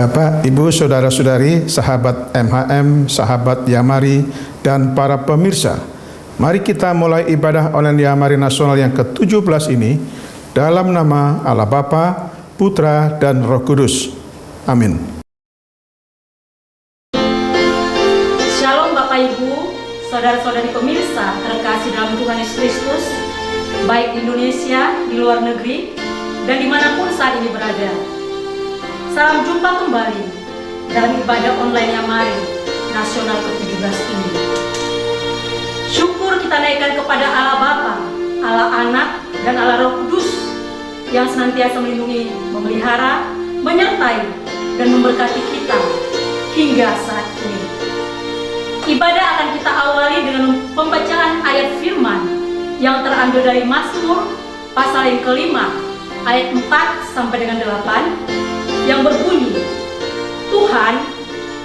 Bapak, Ibu, Saudara-saudari, sahabat MHM, sahabat Yamari, dan para pemirsa, mari kita mulai ibadah online Yamari Nasional yang ke-17 ini dalam nama Allah Bapa, Putra, dan Roh Kudus. Amin. Shalom Bapak Ibu, Saudara-saudari pemirsa terkasih dalam Tuhan Yesus Kristus, baik di Indonesia, di luar negeri, dan dimanapun saat ini berada. Salam jumpa kembali dalam ibadah online Yamari Nasional ke-17 ini. Syukur kita naikkan kepada Allah Bapa, Allah Anak, dan Allah Roh Kudus yang senantiasa melindungi, memelihara, menyertai, dan memberkati kita hingga saat ini. Ibadah akan kita awali dengan pembacaan ayat firman yang terambil dari Mazmur pasal yang kelima, ayat 4 sampai dengan 8, yang berbunyi, Tuhan,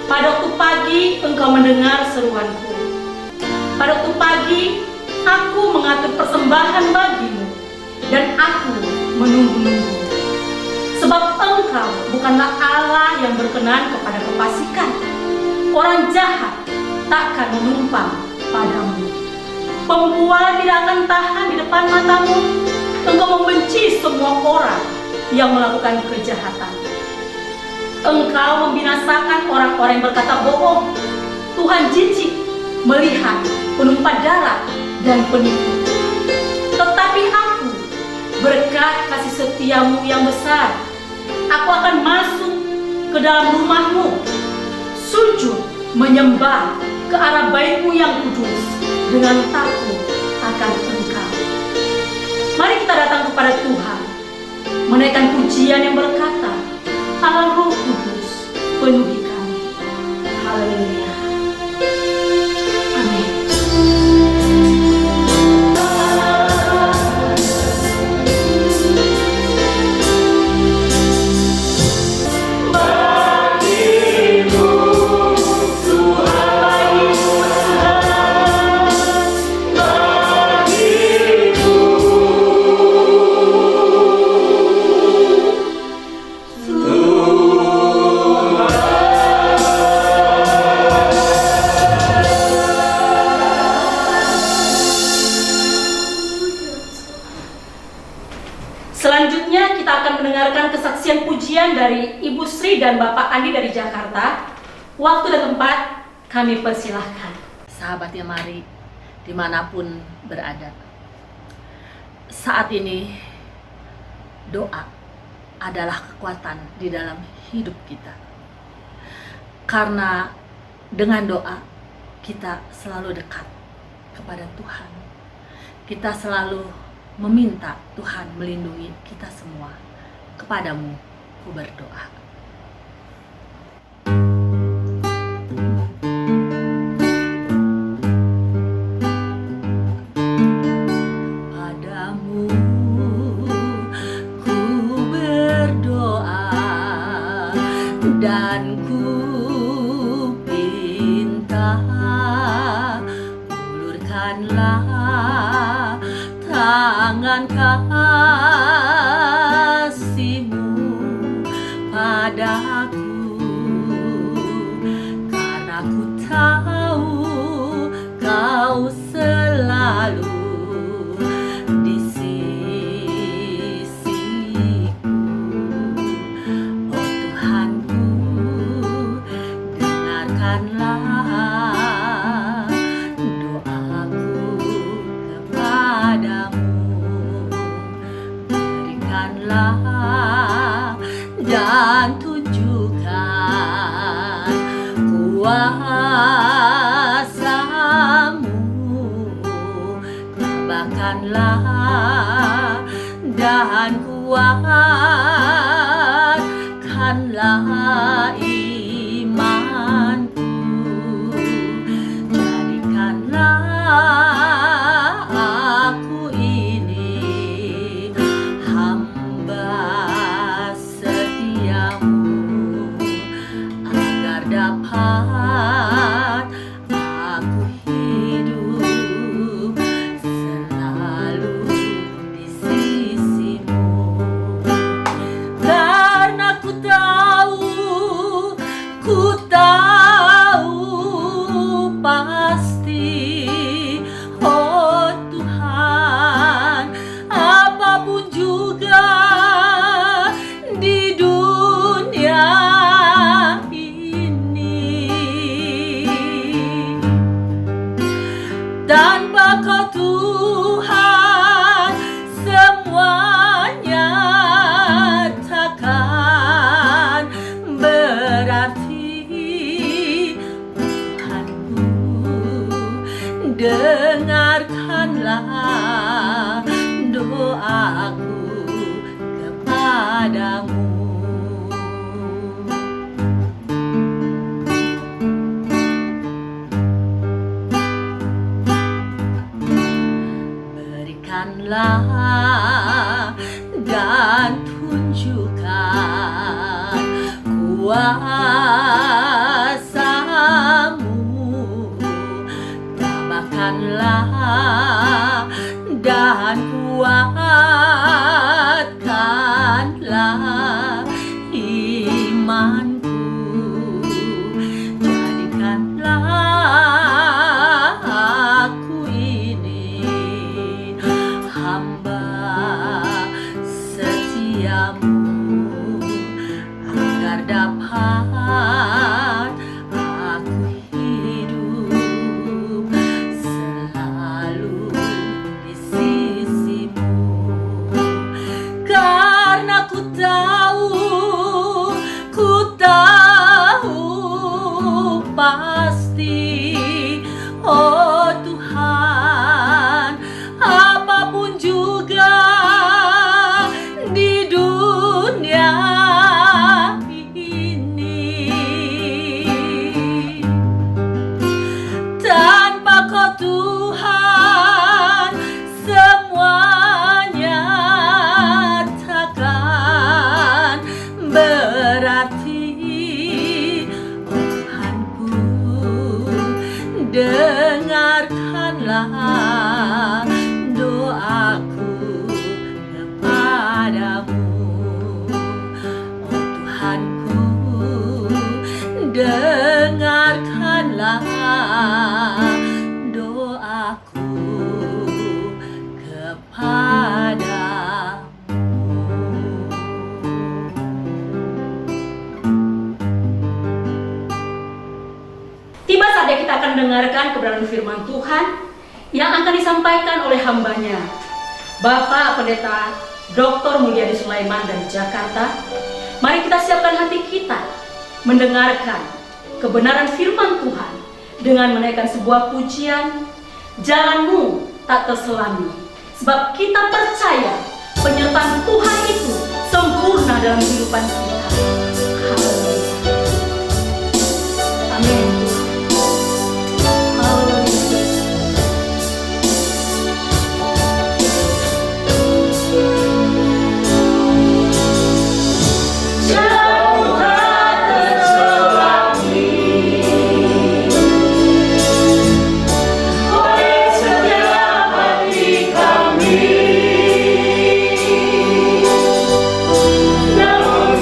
pada waktu pagi Engkau mendengar seruanku. Pada waktu pagi aku mengatur persembahan bagimu, dan aku menunggu-nunggu. Sebab Engkau bukanlah Allah yang berkenan kepada kefasikan. Orang jahat takkan menumpang padamu. Pembual tidak akan tahan di depan matamu. Engkau membenci semua orang yang melakukan kejahatan. Engkau membinasakan orang-orang yang berkata bohong. Tuhan jijik melihat penumpah darah dan penipu. Tetapi aku, berkat kasih setiamu yang besar, aku akan masuk ke dalam rumahmu, sujud menyembah ke arah baitmu yang kudus dengan takut akan Engkau. Mari kita datang kepada Tuhan, menaikkan pujian yang berkata, Allah Roh Kudus, penuhi kami. Haleluya. Amin. Selanjutnya kita akan mendengarkan kesaksian pujian dari Ibu Sri dan Bapak Andi dari Jakarta. Waktu dan tempat kami persilahkan. Sahabat Yamari, dimanapun berada, saat ini doa adalah kekuatan di dalam hidup kita. Karena dengan doa kita selalu dekat kepada Tuhan. Kita selalu meminta Tuhan melindungi kita semua. Kepadamu ku berdoa. Padamu ku berdoa dan ku pinta, ulurkanlah tangan kasih-Mu padaku, karena ku tahu Kau selalu di sisiku. Oh Tuhanku, dengarkanlah doaku kepadamu. Berikanlah dan tunjukkan kuasa-Mu. Tambahkanlah dan kuatkanlah imanku. Jadikanlah aku ini hamba setiamu, agar dapat aku hidup selalu di sisi-Mu. Karena ku tahu dan tunjukkan kuasa-Mu, tambahkanlah dan kuatkanlah imanku, jadikanlah aku ini hamba setiamu, agar dapat aku hidup selalu di sisimu. Karena ku tahu pasti, oh Tuhan, apapun juga di dunia ini, tanpa Kau Tuhan, semuanya takkan berarti. Oh Tuhanku, dengarkanlah doaku kepadamu. Oh Tuhanku, dengarkanlah doaku kepadamu. Tiba saatnya kita akan dengarkan kebenaran firman Tuhan yang akan disampaikan oleh hambanya, Bapak Pendeta Dr. Mulyadi Sulaiman dari Jakarta. Mari kita siapkan hati kita mendengarkan kebenaran firman Tuhan dengan menaikkan sebuah pujian, jalanmu tak terselami, sebab kita percaya penyertaan Tuhan itu sempurna dalam kehidupan kita. Haleluya. Amin. Namun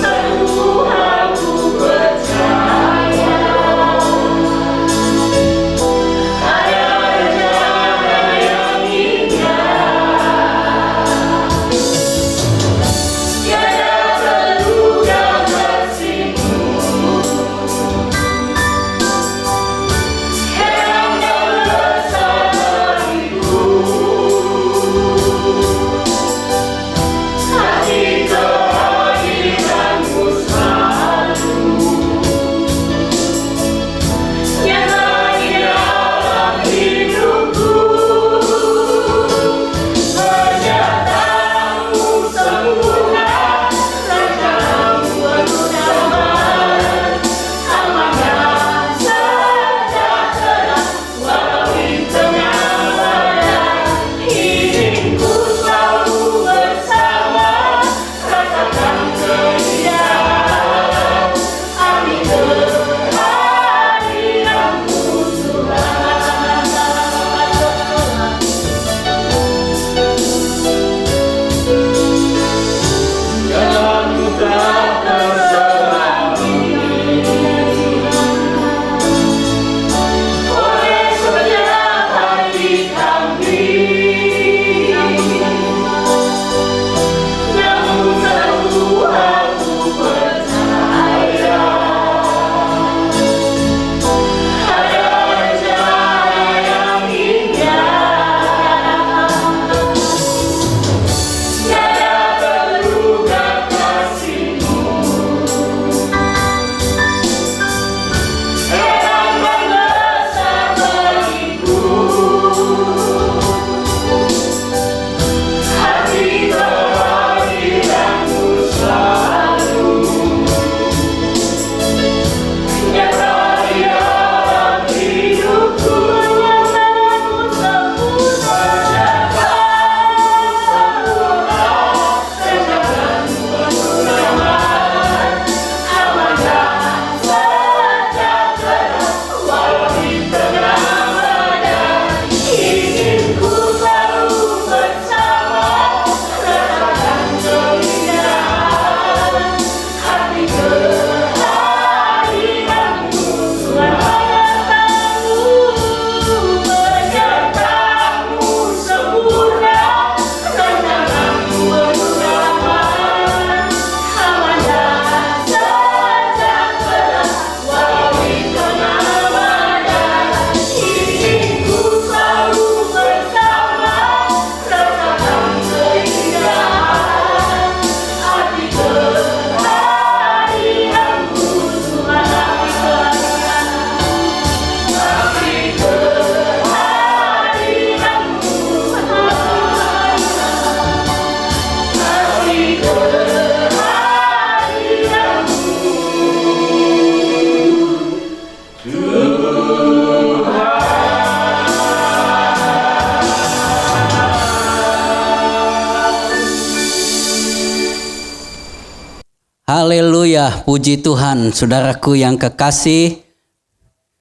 Haleluya, puji Tuhan. Saudaraku yang kekasih,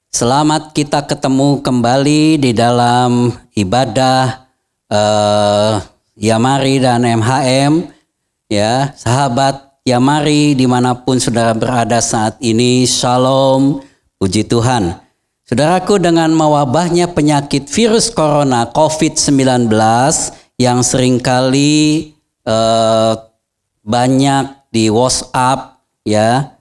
selamat kita ketemu kembali di dalam ibadah Yamari dan MHM. Ya, sahabat Yamari dimanapun saudara berada saat ini, Shalom, puji Tuhan. Saudaraku, dengan mewabahnya penyakit virus corona COVID-19 yang seringkali banyak di WhatsApp, ya,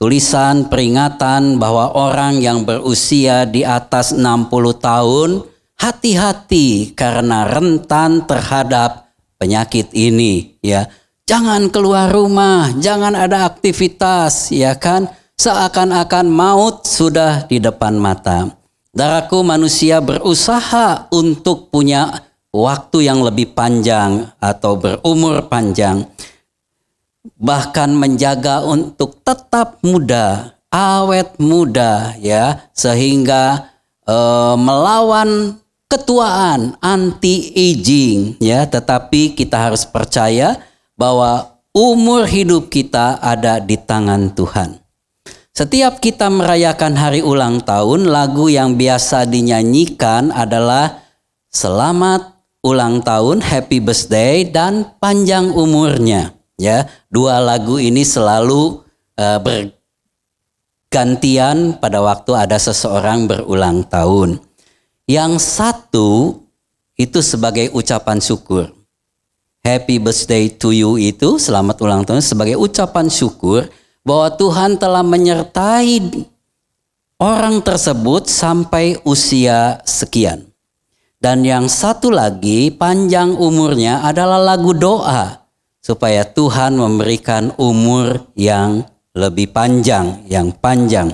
tulisan peringatan bahwa orang yang berusia di atas 60 tahun hati-hati karena rentan terhadap penyakit ini, ya. Jangan keluar rumah, jangan ada aktivitas, ya kan? Seakan-akan maut sudah di depan mata. Saudaraku, manusia berusaha untuk punya waktu yang lebih panjang atau berumur panjang. Bahkan menjaga untuk tetap muda, awet muda, ya, sehingga melawan ketuaan, anti-aging, ya. Tetapi kita harus percaya bahwa umur hidup kita ada di tangan Tuhan. Setiap kita merayakan hari ulang tahun, lagu yang biasa dinyanyikan adalah selamat ulang tahun, happy birthday, dan panjang umurnya. Ya, dua lagu ini selalu bergantian pada waktu ada seseorang berulang tahun. Yang satu itu sebagai ucapan syukur. Happy birthday to you itu, selamat ulang tahun, sebagai ucapan syukur bahwa Tuhan telah menyertai orang tersebut sampai usia sekian. Dan yang satu lagi, panjang umurnya, adalah lagu doa supaya Tuhan memberikan umur yang lebih panjang, yang panjang.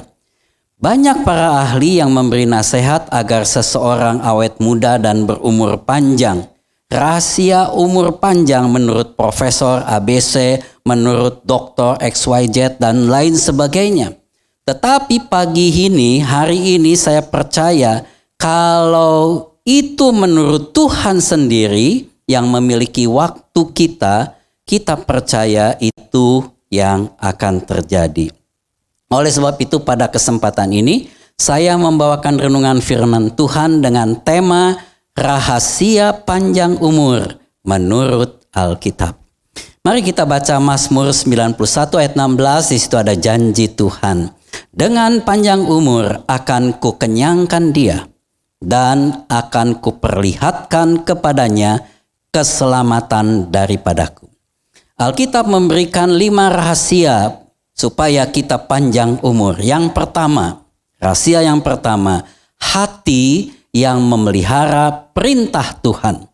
Banyak para ahli yang memberi nasihat agar seseorang awet muda dan berumur panjang. Rahasia umur panjang menurut Profesor ABC, menurut Dr. XYZ, dan lain sebagainya. Tetapi pagi ini, hari ini saya percaya kalau itu menurut Tuhan sendiri yang memiliki waktu kita percaya itu yang akan terjadi. Oleh sebab itu pada kesempatan ini saya membawakan renungan firman Tuhan dengan tema rahasia panjang umur menurut Alkitab. Mari kita baca Mazmur 91 ayat 16, di situ ada janji Tuhan. Dengan panjang umur akan kukenyangkan dia dan akan kuperlihatkan kepadanya keselamatan daripadaku. Alkitab memberikan 5 rahasia supaya kita panjang umur. Yang pertama, rahasia yang pertama, hati yang memelihara perintah Tuhan.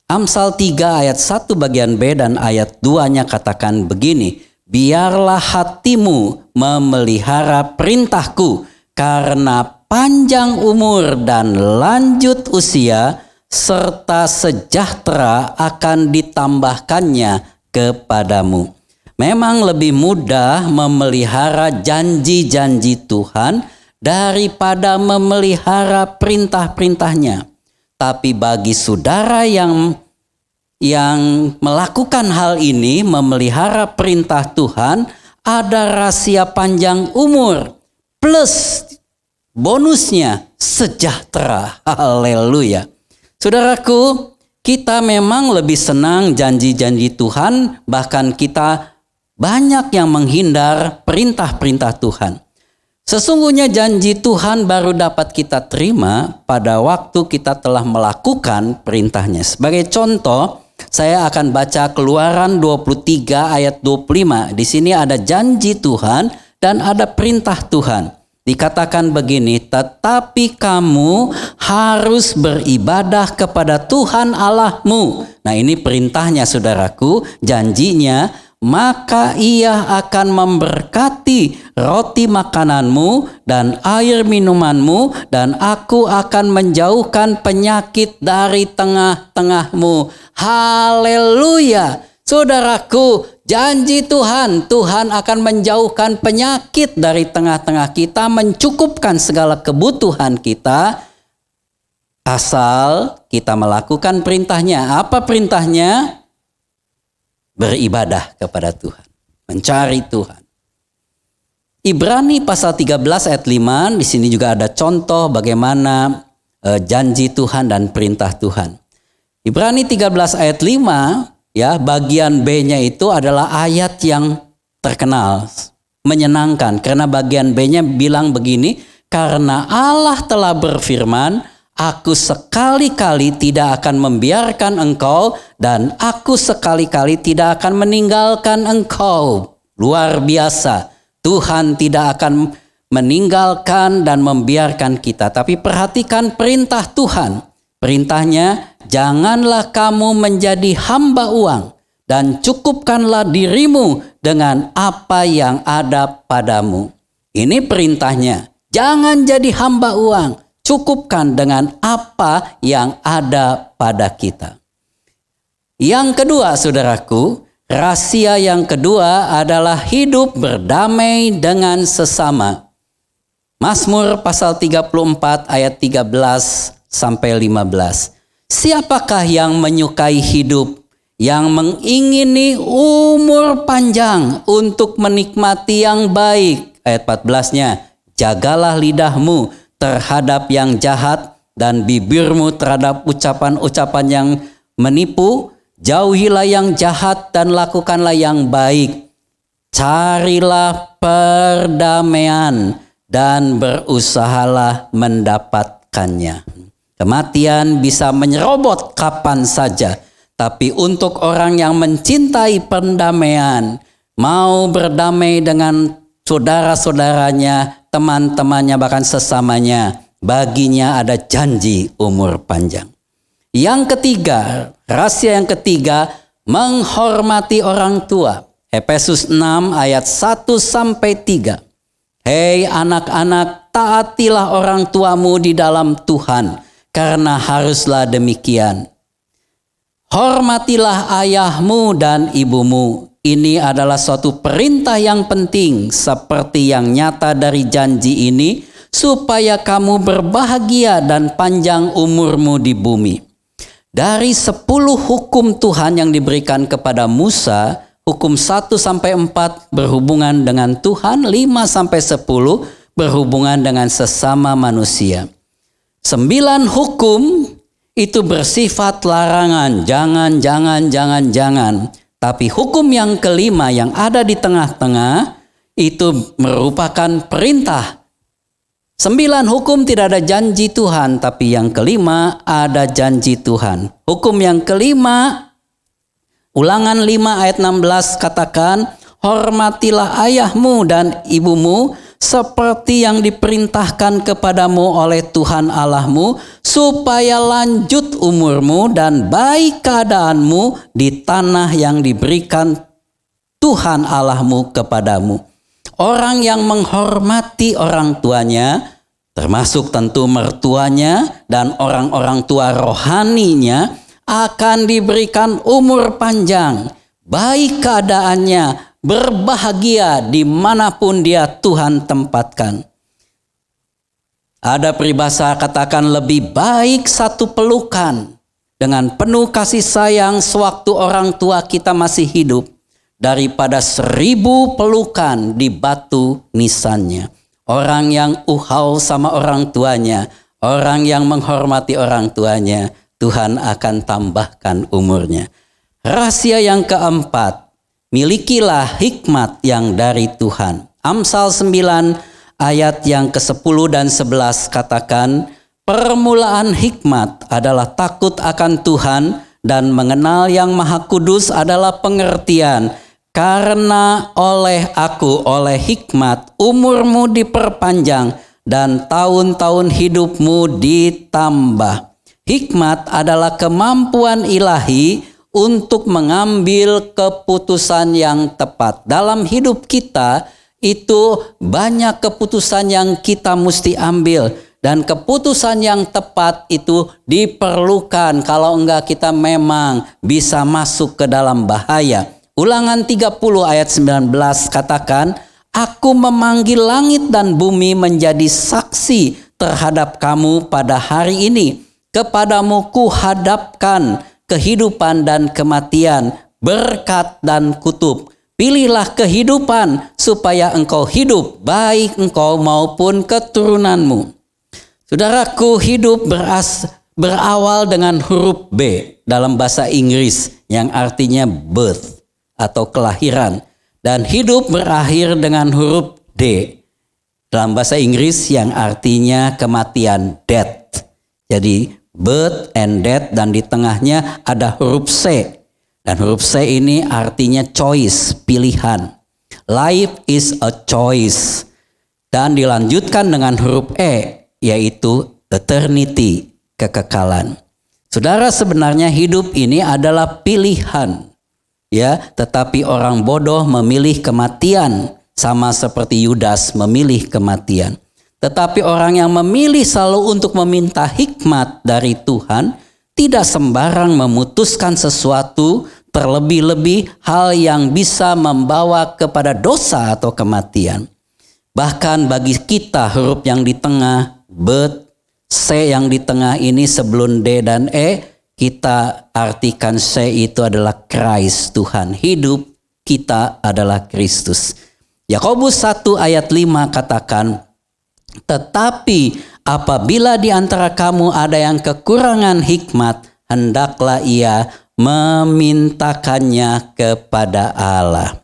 Amsal 3 ayat 1 bagian B dan ayat 2-nya katakan begini, biarlah hatimu memelihara perintahku, karena panjang umur dan lanjut usia serta sejahtera akan ditambahkannya kepadamu. Memang lebih mudah memelihara janji-janji Tuhan daripada memelihara perintah-perintahnya. Tapi bagi saudara yang melakukan hal ini, memelihara perintah Tuhan, ada rahasia panjang umur plus bonusnya sejahtera. Haleluya. Saudaraku, kita memang lebih senang janji-janji Tuhan, bahkan kita banyak yang menghindar perintah-perintah Tuhan. Sesungguhnya janji Tuhan baru dapat kita terima pada waktu kita telah melakukan perintahnya. Sebagai contoh, saya akan baca Keluaran 23 ayat 25. Di sini ada janji Tuhan dan ada perintah Tuhan. Dikatakan begini, tetapi kamu harus beribadah kepada Tuhan Allahmu. Nah, ini perintahnya saudaraku, janjinya, maka ia akan memberkati roti makananmu dan air minumanmu, dan aku akan menjauhkan penyakit dari tengah-tengahmu. Haleluya. Saudaraku, janji Tuhan, Tuhan akan menjauhkan penyakit dari tengah-tengah kita, mencukupkan segala kebutuhan kita, asal kita melakukan perintahnya. Apa perintahnya? Beribadah kepada Tuhan. mencari Tuhan. Ibrani pasal 13 ayat 5, di sini juga ada contoh bagaimana janji Tuhan dan perintah Tuhan. Ibrani 13 ayat 5, ya, bagian B-nya itu adalah ayat yang terkenal, menyenangkan, karena bagian B-nya bilang begini, karena Allah telah berfirman, aku sekali-kali tidak akan membiarkan engkau dan aku sekali-kali tidak akan meninggalkan engkau. Luar biasa. Tuhan tidak akan meninggalkan dan membiarkan kita. Tapi perhatikan perintah Tuhan. Perintahnya, janganlah kamu menjadi hamba uang dan cukupkanlah dirimu dengan apa yang ada padamu. Ini perintahnya. Jangan jadi hamba uang. Cukupkan dengan apa yang ada pada kita. Yang kedua, saudaraku, rahasia yang kedua adalah hidup berdamai dengan sesama. Mazmur pasal 34 ayat 13 sampai 15. Siapakah yang menyukai hidup, yang mengingini umur panjang untuk menikmati yang baik? Ayat 14-nya, jagalah lidahmu terhadap yang jahat dan bibirmu terhadap ucapan-ucapan yang menipu. Jauhilah yang jahat dan lakukanlah yang baik. Carilah perdamaian dan berusahalah mendapatkannya. Kematian bisa menyerobot kapan saja. Tapi untuk orang yang mencintai perdamaian, mau berdamai dengan saudara-saudaranya, teman-temannya, bahkan sesamanya, baginya ada janji umur panjang. Yang ketiga, rahasia yang ketiga, menghormati orang tua. Efesus 6 ayat 1 sampai 3. Hei anak-anak, taatilah orang tuamu di dalam Tuhan, karena haruslah demikian. Hormatilah ayahmu dan ibumu. Ini adalah suatu perintah yang penting, seperti yang nyata dari janji ini, supaya kamu berbahagia dan panjang umurmu di bumi. Dari 10 hukum Tuhan yang diberikan kepada Musa, hukum 1 sampai 4 berhubungan dengan Tuhan, 5 sampai 10 berhubungan dengan sesama manusia. 9 hukum itu bersifat larangan, jangan. Tapi hukum yang kelima yang ada di tengah-tengah itu merupakan perintah. 9 hukum tidak ada janji Tuhan, tapi yang kelima ada janji Tuhan. Hukum yang kelima, Ulangan 5 ayat 16 katakan, hormatilah ayahmu dan ibumu seperti yang diperintahkan kepadamu oleh Tuhan Allahmu, supaya lanjut umurmu dan baik keadaanmu di tanah yang diberikan Tuhan Allahmu kepadamu. Orang yang menghormati orang tuanya, termasuk tentu mertuanya dan orang-orang tua rohaninya, akan diberikan umur panjang, baik keadaannya, berbahagia dimanapun dia Tuhan tempatkan. Ada peribahasa katakan lebih baik satu pelukan dengan penuh kasih sayang sewaktu orang tua kita masih hidup, daripada 1000 pelukan di batu nisannya. Orang yang uhau sama orang tuanya, orang yang menghormati orang tuanya, Tuhan akan tambahkan umurnya. Rahasia yang keempat, milikilah hikmat yang dari Tuhan. Amsal 9 ayat yang ke-10 dan 11 katakan, permulaan hikmat adalah takut akan Tuhan dan mengenal yang Maha Kudus adalah pengertian. Karena oleh hikmat umurmu diperpanjang dan tahun-tahun hidupmu ditambah. Hikmat adalah kemampuan ilahi untuk mengambil keputusan yang tepat. Dalam hidup kita itu banyak keputusan yang kita mesti ambil. Dan keputusan yang tepat itu diperlukan. Kalau enggak kita memang bisa masuk ke dalam bahaya. Ulangan 30 ayat 19 katakan, aku memanggil langit dan bumi menjadi saksi terhadap kamu pada hari ini. Kepadamu kuhadapkan kehidupan dan kematian, berkat dan kutub. Pilihlah kehidupan supaya engkau hidup, baik engkau maupun keturunanmu. Saudaraku, hidup berawal dengan huruf B dalam bahasa Inggris yang artinya birth atau kelahiran. Dan hidup berakhir dengan huruf D dalam bahasa Inggris yang artinya kematian, death. Jadi birth and death, dan di tengahnya ada huruf C. Dan huruf C ini artinya choice, pilihan. Life is a choice. Dan dilanjutkan dengan huruf E, yaitu eternity, kekekalan. Saudara, sebenarnya hidup ini adalah pilihan. Ya, tetapi orang bodoh memilih kematian, sama seperti Yudas memilih kematian. Tetapi orang yang memilih selalu untuk meminta hikmat dari Tuhan, tidak sembarang memutuskan sesuatu, terlebih-lebih hal yang bisa membawa kepada dosa atau kematian. Bahkan bagi kita, huruf yang di tengah, birth, C yang di tengah ini sebelum D dan E, kita artikan C itu adalah Christ, Tuhan. Hidup kita adalah Kristus. Yakobus 1 ayat 5 katakan, tetapi apabila di antara kamu ada yang kekurangan hikmat, hendaklah ia memintakannya kepada Allah.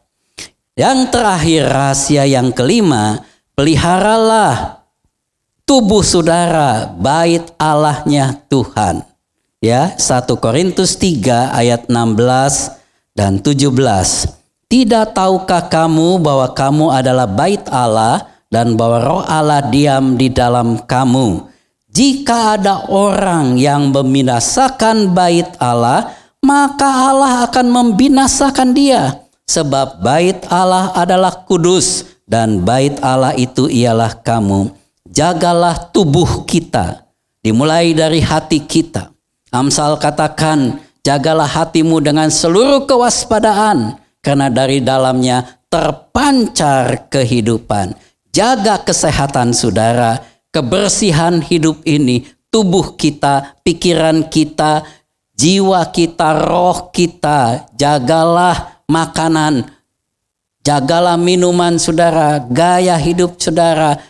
Yang terakhir, rahasia yang kelima, peliharalah tubuh saudara, bait Allahnya Tuhan. Ya, 1 Korintus 3 ayat 16 dan 17. Tidak tahukah kamu bahwa kamu adalah bait Allah dan bahwa Roh Allah diam di dalam kamu? Jika ada orang yang membinasakan bait Allah, maka Allah akan membinasakan dia. Sebab bait Allah adalah kudus dan bait Allah itu ialah kamu. Jagalah tubuh kita, dimulai dari hati kita. Amsal katakan, jagalah hatimu dengan seluruh kewaspadaan, karena dari dalamnya terpancar kehidupan. Jaga kesehatan saudara, kebersihan hidup ini, tubuh kita, pikiran kita, jiwa kita, roh kita. Jagalah makanan, jagalah minuman saudara, gaya hidup saudara.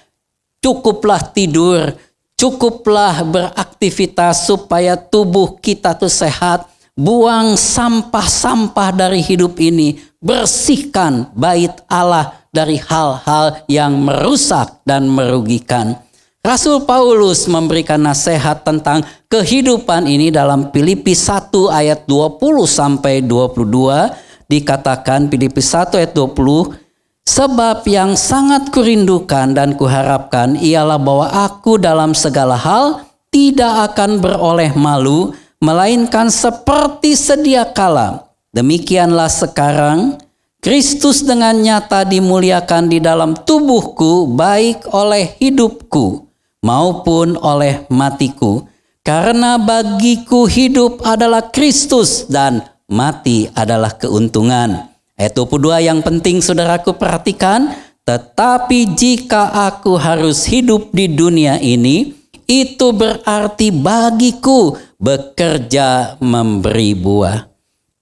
Cukuplah tidur, cukuplah beraktivitas supaya tubuh kita tuh sehat. Buang sampah-sampah dari hidup ini. Bersihkan bait Allah dari hal-hal yang merusak dan merugikan. Rasul Paulus memberikan nasihat tentang kehidupan ini dalam Filipi 1 ayat 20 sampai 22. Dikatakan Filipi 1 ayat 20, sebab yang sangat kurindukan dan kuharapkan ialah bahwa aku dalam segala hal tidak akan beroleh malu, melainkan seperti sedia kala. Demikianlah sekarang, Kristus dengan nyata dimuliakan di dalam tubuhku, baik oleh hidupku maupun oleh matiku. Karena bagiku hidup adalah Kristus dan mati adalah keuntungan. Ayat 22 yang penting saudaraku perhatikan. Tetapi jika aku harus hidup di dunia ini, itu berarti bagiku bekerja memberi buah.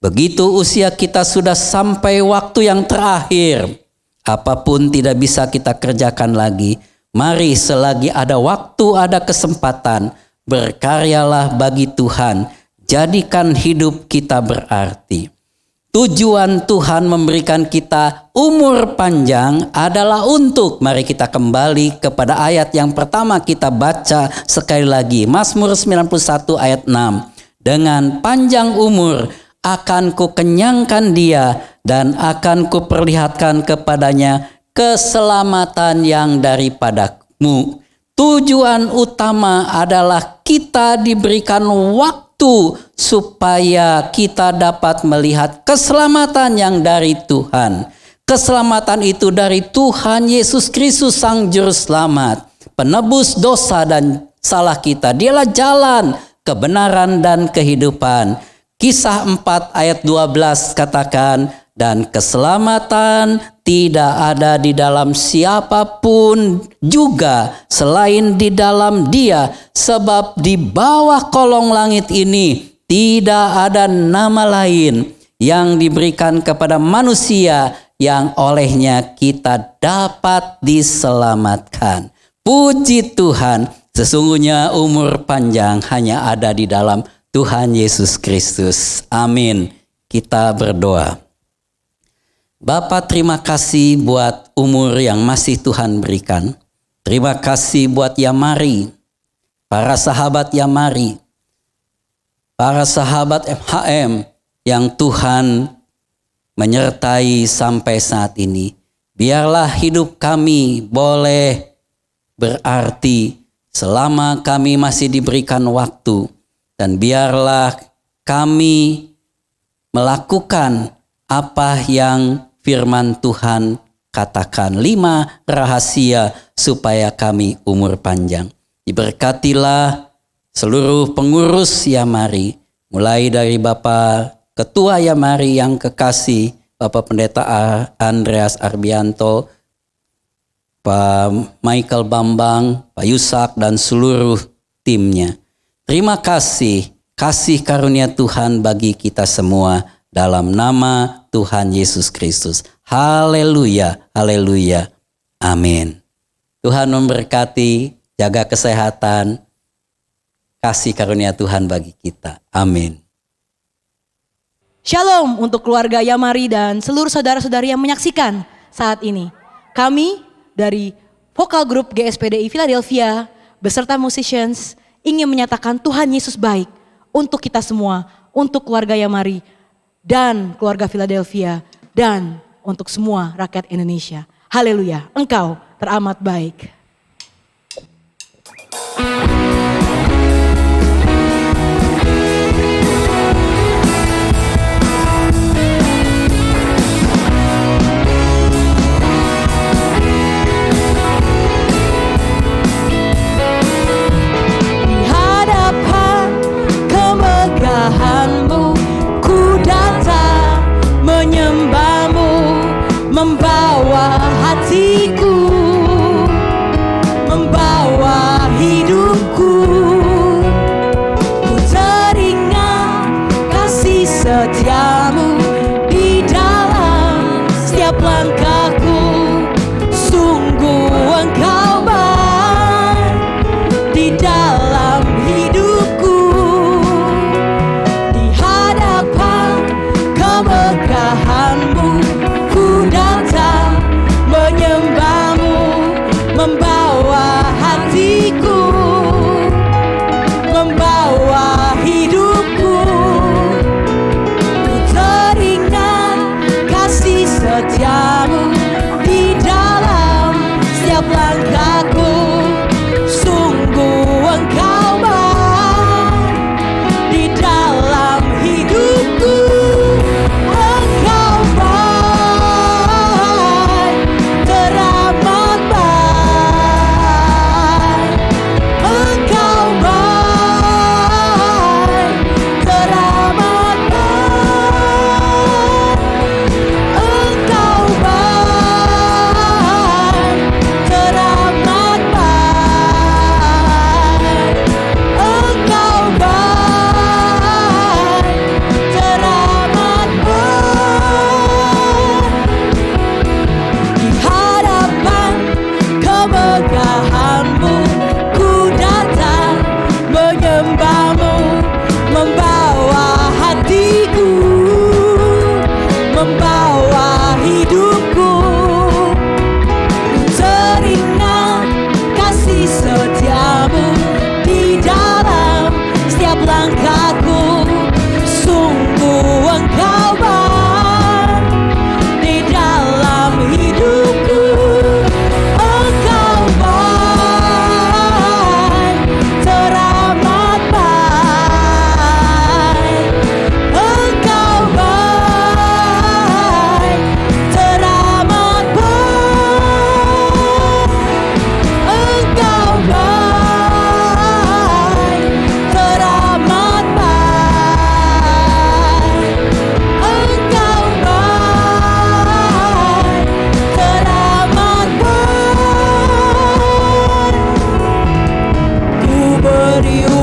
Begitu usia kita sudah sampai waktu yang terakhir, apapun tidak bisa kita kerjakan lagi. Mari selagi ada waktu, ada kesempatan, berkaryalah bagi Tuhan. Jadikan hidup kita berarti. Tujuan Tuhan memberikan kita umur panjang adalah untuk, mari kita kembali kepada ayat yang pertama kita baca sekali lagi. Mazmur 91 ayat 6. Dengan panjang umur akan kukenyangkan dia dan akan kuperlihatkan kepadanya keselamatan yang daripadamu. Tujuan utama adalah kita diberikan waktu supaya kita dapat melihat keselamatan yang dari Tuhan. Keselamatan itu dari Tuhan Yesus Kristus Sang Juru Selamat, penebus dosa dan salah kita. Dialah jalan, kebenaran dan kehidupan. Kisah 4 ayat 12 katakan, dan keselamatan tidak ada di dalam siapapun juga selain di dalam Dia, sebab di bawah kolong langit ini tidak ada nama lain yang diberikan kepada manusia yang olehnya kita dapat diselamatkan. Puji Tuhan, sesungguhnya umur panjang hanya ada di dalam Tuhan Yesus Kristus. Amin. Kita berdoa. Bapa, terima kasih buat umur yang masih Tuhan berikan. Terima kasih buat Yamari, para sahabat Yamari, para sahabat MHM yang Tuhan menyertai sampai saat ini. Biarlah hidup kami boleh berarti selama kami masih diberikan waktu, dan biarlah kami melakukan apa yang firman Tuhan katakan, 5 rahasia supaya kami umur panjang. Diberkatilah seluruh pengurus Yamari, mulai dari Bapak Ketua Yamari yang kekasih, Bapak Pendeta Andreas Arbianto, Pak Michael Bambang, Pak Yusak, dan seluruh timnya. Terima kasih, kasih karunia Tuhan bagi kita semua dalam nama Tuhan Yesus Kristus. Haleluya, haleluya, amin. Tuhan memberkati, jaga kesehatan, kasih karunia Tuhan bagi kita. Amin. Shalom untuk keluarga Yamari dan seluruh saudara-saudari yang menyaksikan saat ini. Kami dari vokal grup GSPDI Philadelphia beserta musicians ingin menyatakan Tuhan Yesus baik untuk kita semua, untuk keluarga Yamari dan keluarga Philadelphia dan untuk semua rakyat Indonesia. Haleluya, Engkau teramat baik. Membawa hatiku, membawa hidupku, ku teringat kasih setiamu di dalam setiap langkahku. Sungguh Engkau baik di dalam hidupku, di hadapan keberkahanmu datang menyembahmu, membawa hatiku, membawa hidupku, ku teringat kasih setiamu di dalam setiap langkahku. Sungguh Engkau baik di dalam hidupku.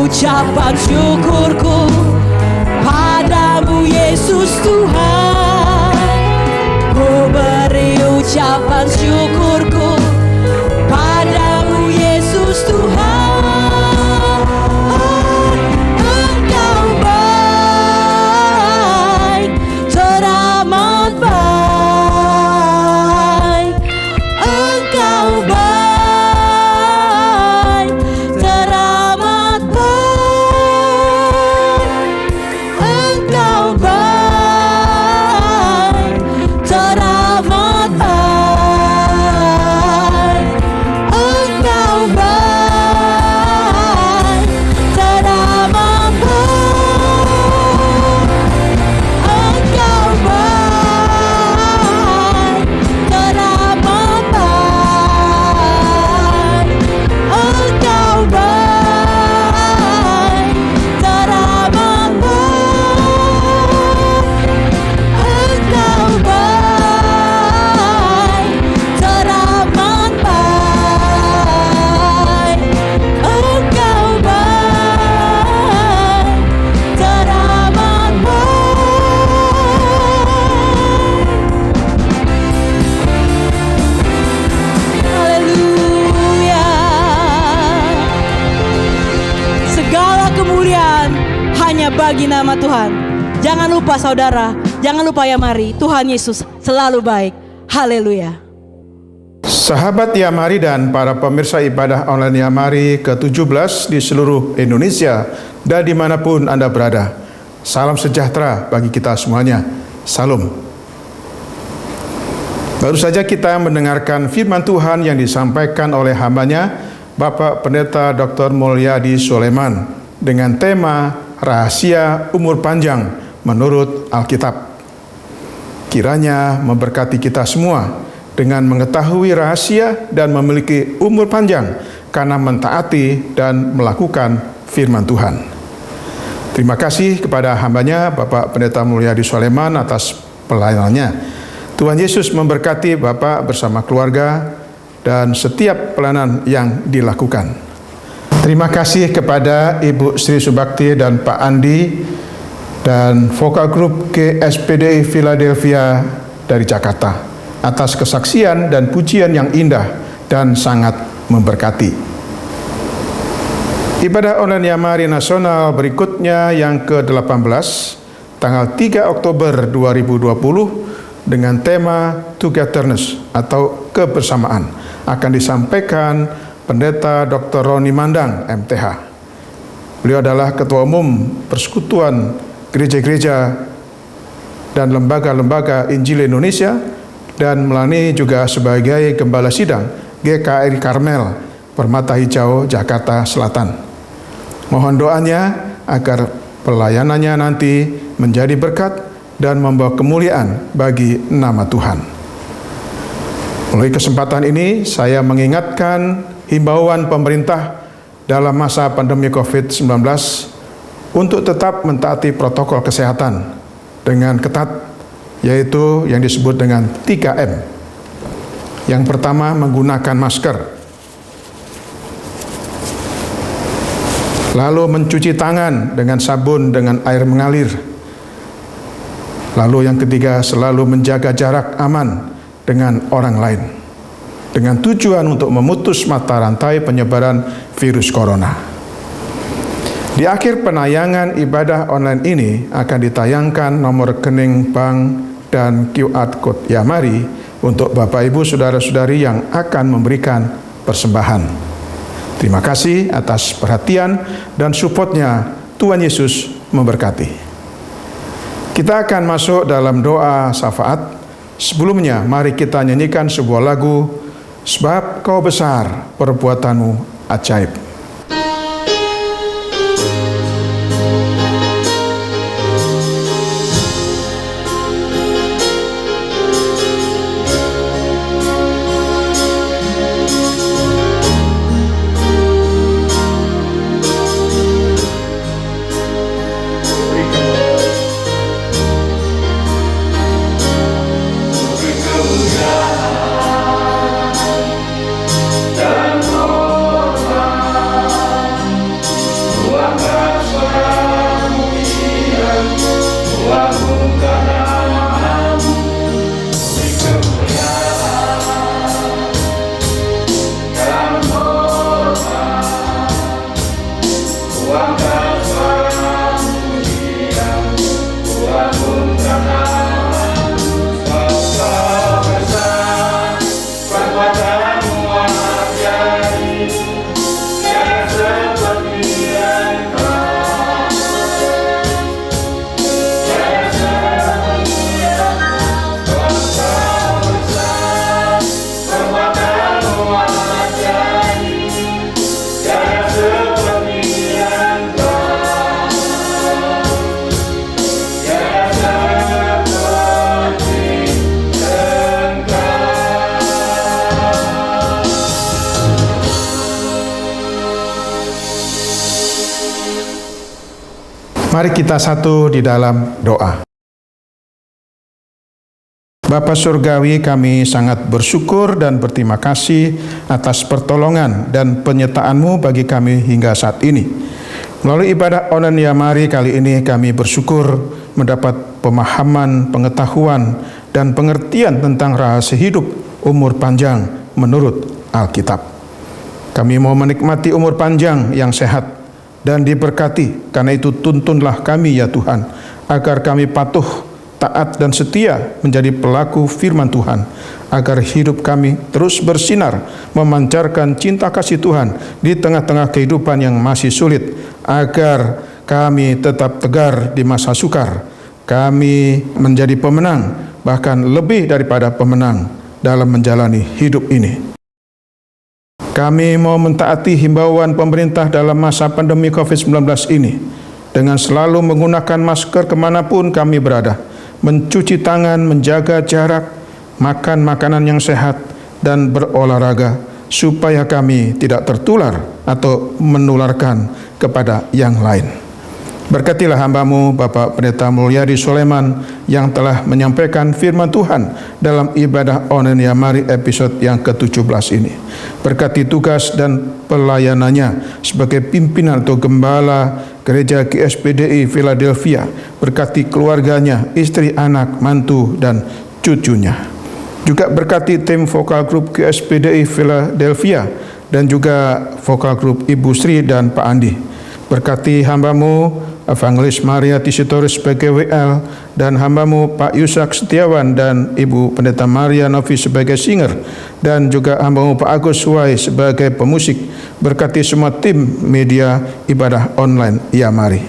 Ucapan syukurku padamu Yesus Tuhan, ku beri ucapan syukurku padamu Yesus Tuhan. Engkau baik, teramat baik. Engkau baik, teramat baik. Engkau baik, teramat baik. Engkau baik, teramat baik. Engkau baik, teramat baik. Engkau baik, teramat baik. Engkau baik, teramat baik. Haleluya. Segala kemuliaan hanya bagi nama Tuhan. Jangan lupa saudara, jangan lupa ya mari, Tuhan Yesus selalu baik. Haleluya. Sahabat Yamari dan para pemirsa ibadah online Yamari ke-17 di seluruh Indonesia dan dimanapun Anda berada. Salam sejahtera bagi kita semuanya. Salam. Baru saja kita mendengarkan firman Tuhan yang disampaikan oleh hambanya, Bapak Pendeta Dr. Mulyadi Sulaiman, dengan tema Rahasia Umur Panjang menurut Alkitab. Kiranya memberkati kita semua dengan mengetahui rahasia dan memiliki umur panjang karena mentaati dan melakukan firman Tuhan. Terima kasih kepada hambanya Bapak Pendeta Mulyadi Sulaiman atas pelayanannya. Tuhan Yesus memberkati Bapak bersama keluarga dan setiap pelayanan yang dilakukan. Terima kasih kepada Ibu Sri Subakti dan Pak Andi dan Vokal Grup GSPDI Philadelphia dari Jakarta atas kesaksian dan pujian yang indah dan sangat memberkati. Ibadah online Yamari Nasional berikutnya yang ke-18 tanggal 3 Oktober 2020 dengan tema Togetherness atau kebersamaan akan disampaikan Pendeta Dr. Roni Mandang MTH. Beliau adalah Ketua Umum Persekutuan Gereja-Gereja dan Lembaga-Lembaga Injil Indonesia dan melayani juga sebagai Gembala Sidang GKRI Karmel Permata Hijau Jakarta Selatan. Mohon doanya agar pelayanannya nanti menjadi berkat dan membawa kemuliaan bagi nama Tuhan. Melalui kesempatan ini saya mengingatkan himbauan pemerintah dalam masa pandemi COVID-19 untuk tetap mentaati protokol kesehatan dengan ketat, yaitu yang disebut dengan 3M. Yang pertama, menggunakan masker. Lalu mencuci tangan dengan sabun dengan air mengalir. Lalu yang ketiga, selalu menjaga jarak aman dengan orang lain, dengan tujuan untuk memutus mata rantai penyebaran virus corona. Di akhir penayangan ibadah online ini akan ditayangkan nomor rekening bank dan QR Code Yamari untuk Bapak Ibu Saudara-saudari yang akan memberikan persembahan. Terima kasih atas perhatian dan supportnya. Tuhan Yesus memberkati. Kita akan masuk dalam doa syafaat. Sebelumnya mari kita nyanyikan sebuah lagu, Sebab Kau Besar Perbuatanmu Ajaib. Dan Mari kita satu di dalam doa. Bapa Surgawi, kami sangat bersyukur dan berterima kasih atas pertolongan dan penyertaan-Mu bagi kami hingga saat ini. Melalui ibadah online Yamari kali ini kami bersyukur mendapat pemahaman, pengetahuan, dan pengertian tentang rahasia hidup umur panjang menurut Alkitab. Kami mau menikmati umur panjang yang sehat dan diberkati. Karena itu tuntunlah kami ya Tuhan, agar kami patuh, taat dan setia menjadi pelaku firman Tuhan, agar hidup kami terus bersinar, memancarkan cinta kasih Tuhan di tengah-tengah kehidupan yang masih sulit, agar kami tetap tegar di masa sukar. Kami menjadi pemenang, bahkan lebih daripada pemenang dalam menjalani hidup ini. Kami mau mentaati himbauan pemerintah dalam masa pandemi COVID-19 ini, dengan selalu menggunakan masker kemanapun kami berada, mencuci tangan, menjaga jarak, makan makanan yang sehat, dan berolahraga, supaya kami tidak tertular atau menularkan kepada yang lain. Berkatilah hamba-Mu Bapak Pendeta Mulyadi Soleman yang telah menyampaikan firman Tuhan dalam ibadah online Yamari episode yang ke-17 ini. Berkati tugas dan pelayanannya sebagai pimpinan atau gembala Gereja GSPDI Philadelphia. Berkati keluarganya, istri, anak, mantu, dan cucunya. Juga berkati tim vokal grup GSPDI Philadelphia dan juga vokal grup Ibu Sri dan Pak Andi. Berkati hamba-Mu Evangelis Maria Tisitoris sebagai WL dan hamba-Mu Pak Yusak Setiawan dan Ibu Pendeta Maria Novi sebagai singer dan juga hamba-Mu Pak Agus Suwai sebagai pemusik. Berkati semua tim media ibadah online Yamari.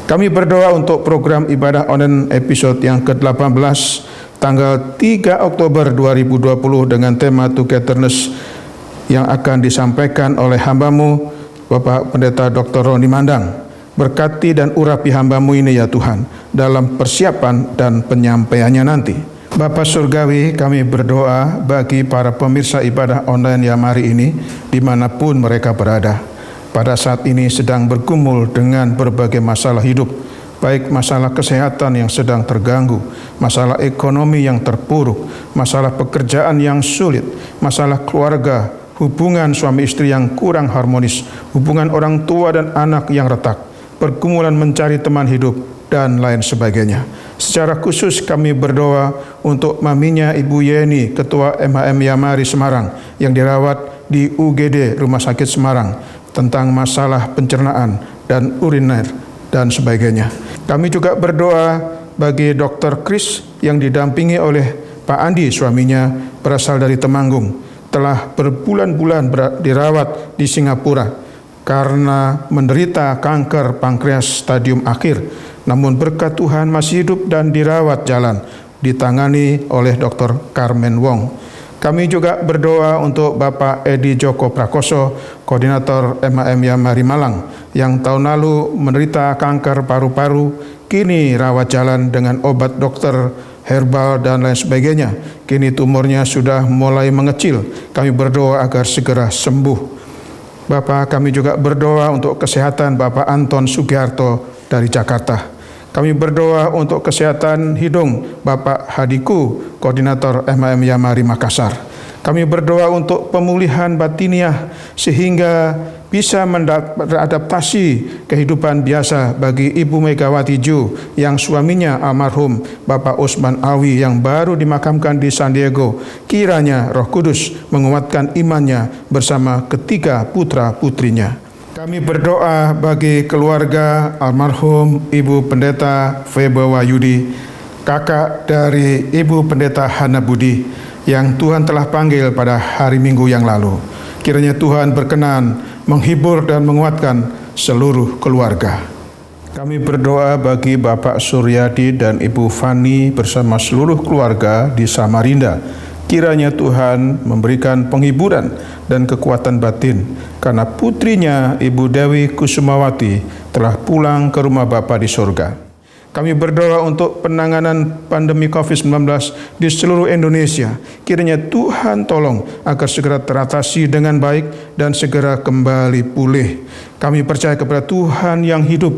Kami berdoa untuk program ibadah online episode yang ke-18 tanggal 3 Oktober 2020 dengan tema Togetherness yang akan disampaikan oleh hamba-Mu Bapak Pendeta Dr. Roni Mandang. Berkati dan urapi hamba-Mu ini ya Tuhan dalam persiapan dan penyampaiannya nanti. Bapa Surgawi, kami berdoa bagi para pemirsa ibadah online Yamari ini dimanapun mereka berada. Pada saat ini sedang bergumul dengan berbagai masalah hidup, baik masalah kesehatan yang sedang terganggu, masalah ekonomi yang terpuruk, masalah pekerjaan yang sulit, masalah keluarga, hubungan suami istri yang kurang harmonis, hubungan orang tua dan anak yang retak, pergumulan mencari teman hidup, dan lain sebagainya. Secara khusus kami berdoa untuk maminya Ibu Yeni, Ketua MHM Yamari Semarang, yang dirawat di UGD Rumah Sakit Semarang, tentang masalah pencernaan dan uriner, dan sebagainya. Kami juga berdoa bagi Dr. Kris yang didampingi oleh Pak Andi, suaminya berasal dari Temanggung, telah berbulan-bulan dirawat di Singapura karena menderita kanker pankreas stadium akhir, namun berkat Tuhan masih hidup dan dirawat jalan, ditangani oleh Dr. Carmen Wong. Kami juga berdoa untuk Bapak Edi Joko Prakoso, Koordinator MHM Yamari Malang, yang tahun lalu menderita kanker paru-paru, kini rawat jalan dengan obat dokter, herbal, dan lain sebagainya. Kini tumornya sudah mulai mengecil. Kami berdoa agar segera sembuh. Bapak, kami juga berdoa untuk kesehatan Bapak Anton Sugiharto dari Jakarta. Kami berdoa untuk kesehatan hidung Bapak Hadiku, Koordinator MHM Yamari Makassar. Kami berdoa untuk pemulihan batiniah sehingga bisa beradaptasi kehidupan biasa bagi Ibu Megawati Ju yang suaminya almarhum Bapak Usman Awi yang baru dimakamkan di San Diego. Kiranya Roh Kudus menguatkan imannya bersama ketiga putra-putrinya. Kami berdoa bagi keluarga almarhum Ibu Pendeta Febe Wahyudi, kakak dari Ibu Pendeta Hana Budi, yang Tuhan telah panggil pada hari Minggu yang lalu. Kiranya Tuhan berkenan menghibur dan menguatkan seluruh keluarga. Kami berdoa bagi Bapak Suryadi dan Ibu Fani bersama seluruh keluarga di Samarinda. Kiranya Tuhan memberikan penghiburan dan kekuatan batin karena putrinya Ibu Dewi Kusumawati telah pulang ke rumah Bapa di surga. Kami berdoa untuk penanganan pandemi COVID-19 di seluruh Indonesia. Kiranya Tuhan tolong agar segera teratasi dengan baik dan segera kembali pulih. Kami percaya kepada Tuhan yang hidup.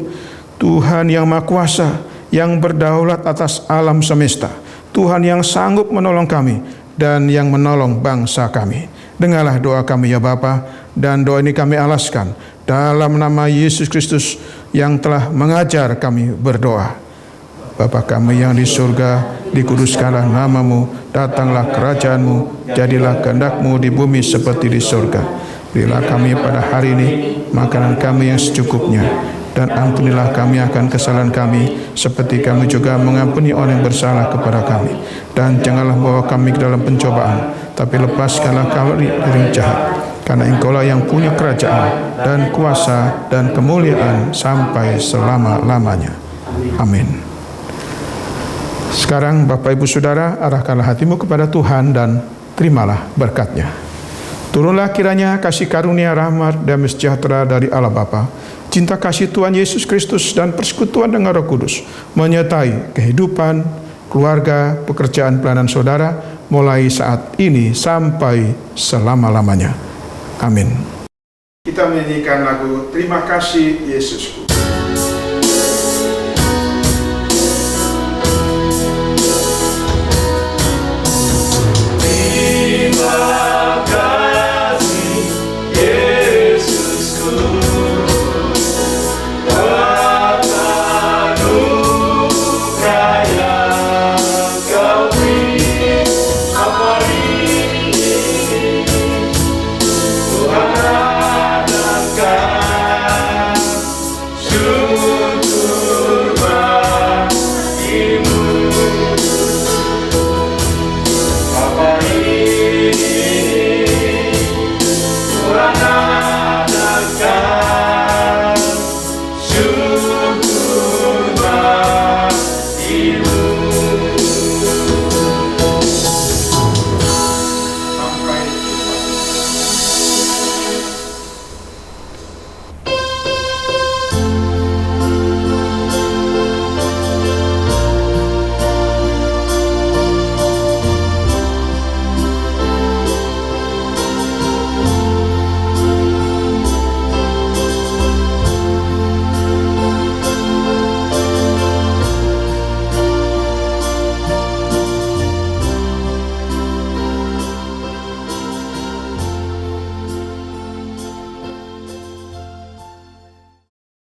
Tuhan yang Maha Kuasa, yang berdaulat atas alam semesta, Tuhan yang sanggup menolong kami dan yang menolong bangsa kami. Dengarlah doa kami ya Bapa, dan doa ini kami alaskan dalam nama Yesus Kristus yang telah mengajar kami berdoa. Bapa kami yang di surga, dikuduskanlah namamu, datanglah kerajaanmu, jadilah kehendak-Mu di bumi seperti di surga. Berilah kami pada hari ini makanan kami yang secukupnya, dan ampunilah kami akan kesalahan kami, seperti kami juga mengampuni orang yang bersalah kepada kami. Dan janganlah bawa kami ke dalam pencobaan, tapi lepaskanlah kami dari jahat. Karena Engkaulah yang punya kerajaan dan kuasa dan kemuliaan sampai selama-lamanya. Amin. Sekarang Bapak Ibu Saudara, arahkanlah hatimu kepada Tuhan dan terimalah berkat-Nya. Turunlah kiranya kasih karunia, rahmat, damai sejahtera dari Allah Bapa, cinta kasih Tuhan Yesus Kristus dan persekutuan dengan Roh Kudus menyertai kehidupan, keluarga, pekerjaan pelayanan saudara mulai saat ini sampai selama-lamanya. Amin. Kita menyanyikan lagu Terima Kasih Yesusku.